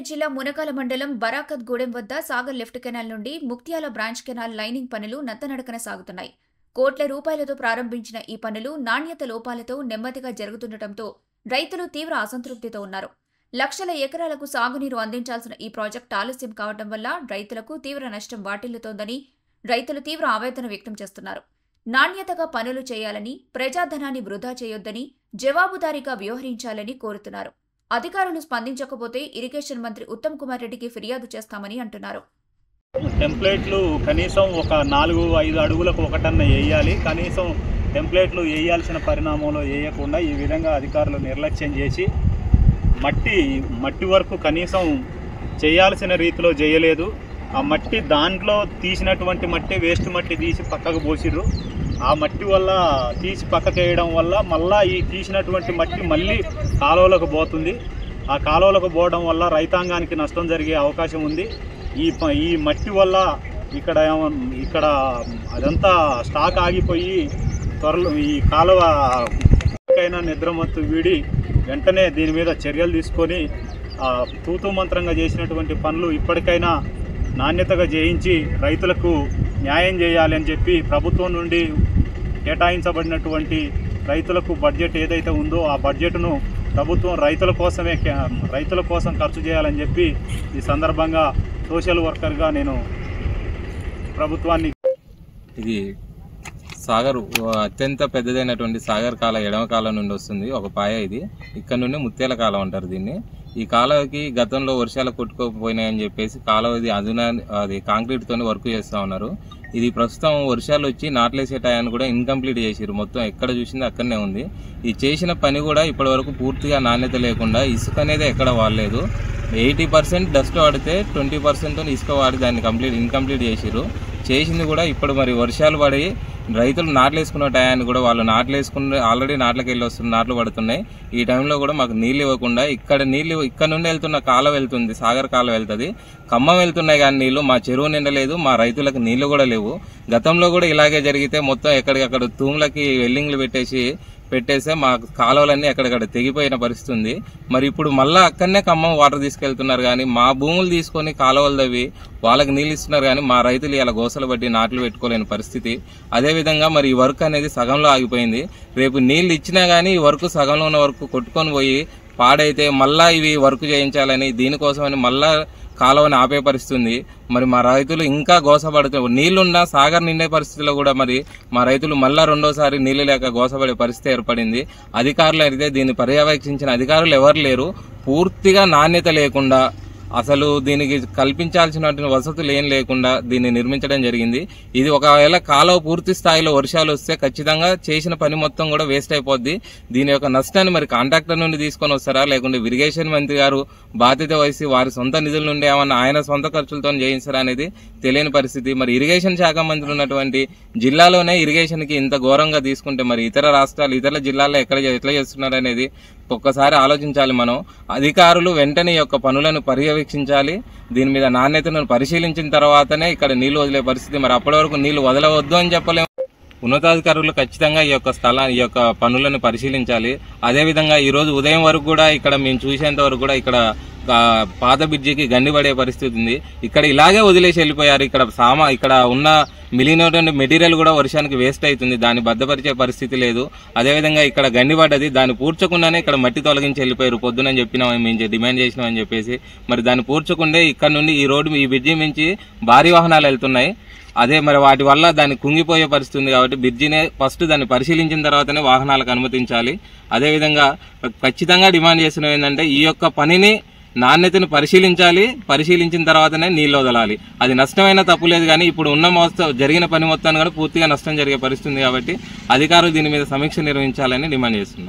జిల్లా మునకాల మండలం బరాకత్ గూడెం వద్ద సాగర్ లెఫ్ట్ కెనాల్ నుండి ముక్త్యాల బ్రాంచ్ కెనాల్ లైనింగ్ పనులు నత్తనడకన సాగుతున్నాయి. కోట్ల రూపాయలతో ప్రారంభించిన ఈ పనులు నాణ్యత లోపాలతో నెమ్మదిగా జరుగుతుండటంతో రైతులు తీవ్ర అసంతృప్తితో ఉన్నారు. లక్షల ఎకరాలకు సాగునీరు అందించాల్సిన ఈ ప్రాజెక్టు ఆలస్యం కావడం వల్ల రైతులకు తీవ్ర నష్టం వాటిల్లుతోందని రైతులు తీవ్ర ఆవేదన వ్యక్తం చేస్తున్నారు. నాణ్యతగా పనులు చేయాలని, ప్రజాధనాన్ని వృధా చేయొద్దని, జవాబుదారీగా వ్యవహరించాలని కోరుతున్నారు. అధికారులు స్పందించకపోతే ఇరిగేషన్ మంత్రి ఉత్తమ్ కుమార్ రెడ్డికి ఫిర్యాదు చేస్తామని అంటున్నారు. టెంప్లేట్లు కనీసం ఒక 4-5 అడుగులకు ఒకటన్న వేయాలి. కనీసం టెంప్లేట్లు వేయాల్సిన పరిణామంలో వేయకుండా ఈ విధంగా అధికారులు నిర్లక్ష్యం చేసి మట్టి వరకు కనీసం చేయాల్సిన రీతిలో చేయలేదు. ఆ మట్టి దాంట్లో తీసినటువంటి మట్టి వేస్ట్ మట్టి తీసి పక్కకు పోసిర్రు. ఆ మట్టి వల్ల తీసి పక్కకు వేయడం వల్ల మళ్ళీ ఈ తీసినటువంటి మట్టి మళ్ళీ కాలువలకు పోతుంది. ఆ కాలువలకు పోవడం వల్ల రైతాంగానికి నష్టం జరిగే అవకాశం ఉంది. ఈ మట్టి వల్ల ఇక్కడ అదంతా స్టాక్ ఆగిపోయి త్వరలో ఈ కాలువకైనా నిద్రమత్తు వీడి వెంటనే దీని మీద చర్యలు తీసుకొని తూతూ మంత్రంగా చేసినటువంటి పనులు ఇప్పటికైనా నాణ్యతగా చేయించి రైతులకు న్యాయం చేయాలని చెప్పి ప్రభుత్వం నుండి కేటాయించబడినటువంటి రైతులకు బడ్జెట్ ఏదైతే ఉందో ఆ బడ్జెట్ను ప్రభుత్వం రైతుల కోసం ఖర్చు చేయాలని చెప్పి ఈ సందర్భంగా సోషల్ వర్కర్గా నేను ప్రభుత్వాన్ని ఇది సాగర్ అత్యంత పెద్దదైనటువంటి సాగర్ కాల ఎడమ కాలం నుండి వస్తుంది ఒక పాయ. ఇది ఇక్కడ నుండి ముత్యాల కాలం అంటారు దీన్ని. ఈ కాలువకి గతంలో వర్షాలు కొట్టుకోకపోయినాయని చెప్పేసి కాలువది అది కాంక్రీట్తో వర్క్ చేస్తూ ఉన్నారు. ఇది ప్రస్తుతం వర్షాలు వచ్చి నాట్లేసే టయాన్ని కూడా ఇన్కంప్లీట్ చేసిరు. మొత్తం ఎక్కడ చూసింది అక్కడనే ఉంది. ఈ చేసిన పని కూడా ఇప్పటి వరకు పూర్తిగా నాణ్యత లేకుండా ఇసుక అనేది ఎక్కడ వాడలేదు. 80% డస్ట్ వాడితే 20% ఇసుక వాడి దాన్ని ఇన్కంప్లీట్ చేసిరు. చేసింది కూడా ఇప్పుడు మరి వర్షాలు పడి రైతులు నాట్లు వేసుకున్న టయాన్ని కూడా వాళ్ళు ఆల్రెడీ నాట్లకి వెళ్ళి వస్తున్న నాట్లు పడుతున్నాయి. ఈ టైంలో కూడా మాకు నీళ్ళు ఇవ్వకుండా ఇక్కడ నుండి వెళ్తున్న కాలువ వెళ్తుంది, సాగర్ కాలువ వెళ్తుంది. ఖమ్మం వెళ్తున్నాయి కానీ నీళ్లు మా చెరువు నిండలేదు, మా రైతులకు నీళ్లు కూడా లేవు. గతంలో కూడా ఇలాగే జరిగితే మొత్తం ఎక్కడికక్కడ తూములకి వెల్లింగ్లు పెట్టేస్తే మా కాలువలన్నీ ఎక్కడికక్కడ తెగిపోయిన పరిస్థితి ఉంది. మరి ఇప్పుడు మళ్ళీ అక్కడనే ఖమ్మం వాటర్ తీసుకెళ్తున్నారు కానీ మా భూములు తీసుకొని కాలువలు తవ్వి వాళ్ళకి నీళ్ళు ఇస్తున్నారు కానీ మా రైతులు ఇలా గోసలు బట్టి నాట్లు పెట్టుకోలేని పరిస్థితి. అదేవిధంగా మరి ఈ వర్క్ అనేది సగంలో ఆగిపోయింది. రేపు నీళ్లు ఇచ్చినా కానీ ఈ వర్క్ సగంలో ఉన్న వర్క్ కొట్టుకొని పోయి పాడైతే మళ్ళా ఇవి వర్క్ చేయించాలని దీనికోసమని మళ్ళా కాలువని ఆపే పరిస్థితి. మరి మా రైతులు ఇంకా గోసపడుతున్నారు. నీళ్లున్నా సాగర్ నిండే పరిస్థితిలో కూడా మరి మా రైతులు మళ్ళా రెండోసారి నీళ్లు లేక గోసపడే పరిస్థితి ఏర్పడింది. అధికారులు అయితే దీన్ని పర్యవేక్షించిన అధికారులు ఎవరు లేరు. పూర్తిగా నాణ్యత లేకుండా అసలు దీనికి కల్పించాల్సినటువంటి వసతులు ఏం లేకుండా దీన్ని నిర్మించడం జరిగింది. ఇది ఒకవేళ కాలువ పూర్తి స్థాయిలో వర్షాలు వస్తే ఖచ్చితంగా చేసిన పని మొత్తం కూడా వేస్ట్ అయిపోద్ది. దీని యొక్క నష్టాన్ని మరి కాంట్రాక్టర్ నుండి తీసుకొని వస్తారా లేకుంటే ఇరిగేషన్ మంత్రి గారు బాధ్యత వహిసి వారి సొంత నిధుల నుండి ఏమన్నా ఆయన సొంత ఖర్చులతో చేయిస్తారా అనేది తెలియని పరిస్థితి. మరి ఇరిగేషన్ శాఖ మంత్రి ఉన్నటువంటి జిల్లాలోనే ఇరిగేషన్ కి ఇంత ఘోరంగా తీసుకుంటే మరి ఇతర రాష్ట్రాలు ఇతర జిల్లాల్లో ఎట్లా చేస్తున్నారు అనేది ఒక్కసారి ఆలోచించాలి. మనం అధికారులు వెంటనే ఈ యొక్క పనులను పర్యవేక్షించాలి. దీని మీద నాణ్యతను పరిశీలించిన తర్వాతనే ఇక్కడ నీళ్లు వదిలే పరిస్థితి. మరి అప్పటి వరకు నీళ్లు వదలవద్దు అని చెప్పలేము. ఉన్నతాధికారులు ఖచ్చితంగా ఈ యొక్క పనులను పరిశీలించాలి. అదేవిధంగా ఈ రోజు ఉదయం వరకు కూడా ఇక్కడ మేము చూసేంత వరకు కూడా ఇక్కడ పాత బ్రిడ్జికి గండి పడే పరిస్థితి ఉంది. ఇక్కడ ఇలాగే వదిలేసి వెళ్ళిపోయారు. ఇక్కడ ఉన్న మిలిగినటువంటి మెటీరియల్ కూడా వర్షానికి వేస్ట్ అవుతుంది. దాన్ని భద్రపరిచే పరిస్థితి లేదు. అదేవిధంగా ఇక్కడ గండి పడ్డది, దాన్ని పూడ్చకుండానే ఇక్కడ మట్టి తొలగించి వెళ్ళిపోయారు. పొద్దునని చెప్పినామని మేము డిమాండ్ చేసినామని చెప్పేసి మరి దాన్ని పూడ్చకుండే ఇక్కడ నుండి ఈ బ్రిడ్జి నుంచి భారీ వాహనాలు వెళ్తున్నాయి. అదే మరి వాటి వల్ల దాన్ని కుంగిపోయే పరిస్థితి ఉంది. కాబట్టి బ్రిడ్జినే ఫస్ట్ దాన్ని పరిశీలించిన తర్వాతనే వాహనాలకు అనుమతించాలి. అదేవిధంగా ఖచ్చితంగా డిమాండ్ చేస్తున్నది ఏంటంటే ఈ యొక్క పనిని నాణ్యతను పరిశీలించిన తర్వాతనే నీళ్లు వదలాలి. అది నష్టమైనా తప్పులేదు కానీ ఇప్పుడు ఉన్న జరిగిన పని మొత్తాన్ని కూడా పూర్తిగా నష్టం జరిగే పరిస్థితి ఉంది. కాబట్టి అధికారులు దీని మీద సమీక్ష నిర్వహించాలని డిమాండ్ చేస్తున్నాం.